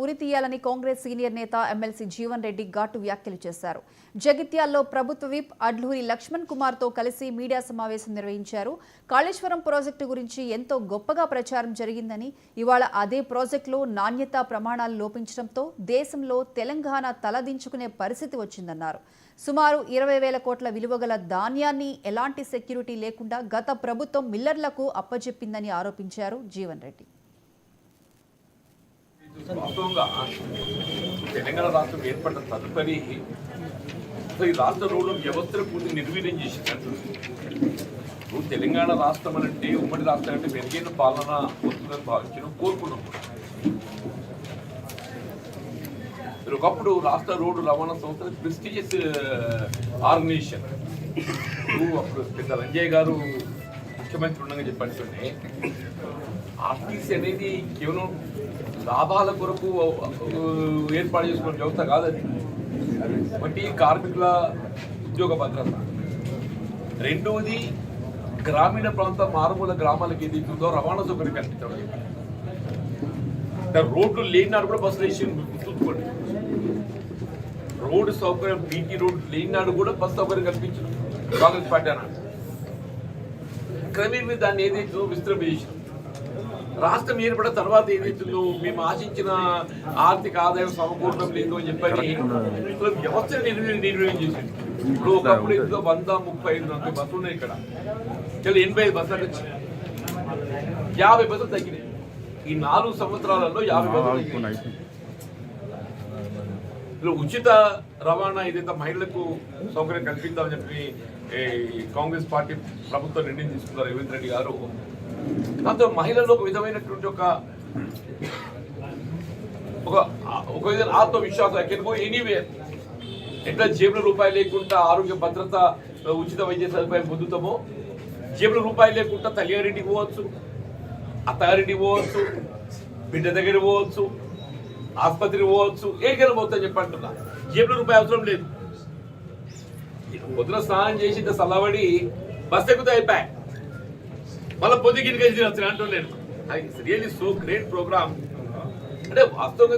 ఉరి తీయాలని కాంగ్రెస్ సీనియర్ నేత ఎమ్మెల్సీ జీవన్ రెడ్డి ఘాటు వ్యాఖ్యలు చేశారు. జగిత్యాల్లో ప్రభుత్వ విప్ అడ్లూరి లక్ష్మణ్ కుమార్ తో కలిసి మీడియా సమావేశం నిర్వహించారు. కాళేశ్వరం ప్రాజెక్టు గురించి ఎంతో గొప్పగా ప్రచారం జరిగిందని, ఇవాళ అదే ప్రాజెక్టులో నాణ్యతా ప్రమాణాలు లోపించడంతో దేశంలో తెలంగాణ తలదించుకునే పరిస్థితి వచ్చిందన్నారు. సుమారు 20,000 కోట్ల విలువగల ధాన్యాన్ని ఎలాంటి సెక్యూరిటీ లేకుండా గత ప్రభుత్వం మిల్లర్లకు అప్పజెప్పిందని ఆరోపించారు జీవన్ రెడ్డి. వాస్తవంగా తెలంగాణ రాష్ట్రం ఏర్పడిన తదుపరి ఈ రాష్ట్ర రోడ్డు వ్యవస్థను పూర్తి నిర్వీర్యం చేసింది. ఇప్పుడు తెలంగాణ రాష్ట్రం అంటే ఉమ్మడి రాష్ట్రం అంటే మెరుగైన పాలన వస్తుందని భావించడం కోరుకున్నాం. ఒకప్పుడు రాష్ట్ర రోడ్డు రవాణా సంస్థ ప్రెస్టీజియస్ ఆర్గనైజేషన్. అప్పుడు పెద్ద రంజయ్య గారు ముఖ్యమంత్రి ఉండగా చెప్పండి, ఆర్టీసీ అనేది కేవలం లాభాల కొరకు ఏర్పాటు చేసుకున్న వ్యవస్థ కాదని. ఒకటి కార్మికుల ఉద్యోగ భద్రత, రెండవది గ్రామీణ ప్రాంత మారుమూల గ్రామాలకు ఏదైతుందో రవాణా సౌకర్యం కల్పించడం. రోడ్లు లేనినాడు కూడా బస్సులు వేసి గుర్తుంచుకోండి. రోడ్డు సౌకర్యం బీటీ రోడ్డు లేనినాడు కూడా బస్సు సౌకర్యం కల్పించడం కాంగ్రెస్ పార్టీ అన్నాడు. క్రమేపీ దాన్ని ఏదైతుందో విస్తృతం చేసినాం. రాష్ట్రం ఏర్పడిన తర్వాత ఏదైతుందో మేము ఆశించిన ఆర్థిక ఆదాయం సమకూరడం లేదు అని చెప్పని వ్యవస్థ నిర్వహణ చేసింది. ఇప్పుడు ఒకప్పుడు ఏదో 135 బస్సులు ఉన్నాయి. ఇక్కడ 85 బస్సులకు వచ్చి 50 బస్సులు తగ్గినాయి. ఈ 4 సంవత్సరాలలో 50 బస్సులు తగ్గినాయి. ఉచిత రవాణా ఏదైతే మహిళలకు సౌకర్యం కల్పిద్దామని చెప్పి కాంగ్రెస్ పార్టీ ప్రభుత్వం నిర్ణయం తీసుకున్నారు రేవంత్ రెడ్డి గారు. దాంతో మహిళల్లో ఒక విధమైనటువంటి ఒక విధమైన ఆత్మవిశ్వాసం ఎక్కడికో ఎనీవేర్ ఎట్లా జేబుల రూపాయలు లేకుండా ఆరోగ్య భద్రత ఉచిత వైద్య సదుపాయం పొందుతామో, జేబుల రూపాయలు లేకుండా తల్లిగారింటికి పోవచ్చు, అత్తగారింటికి పోవచ్చు, బిడ్డ దగ్గర పోవచ్చు, ఆసుపత్రికి పోవచ్చు, ఏడికైనా పోవచ్చు చెప్పంటున్నా. జేబుల రూపాయి అవసరం లేదు. పొద్దున స్నానం చేసి చల్లబడి బస్ ఎక్కుతా అయిపోయా, మళ్ళీ పొద్దుగిరికి అంటున్నాను. Really so great program. అంటే వాస్తవంగా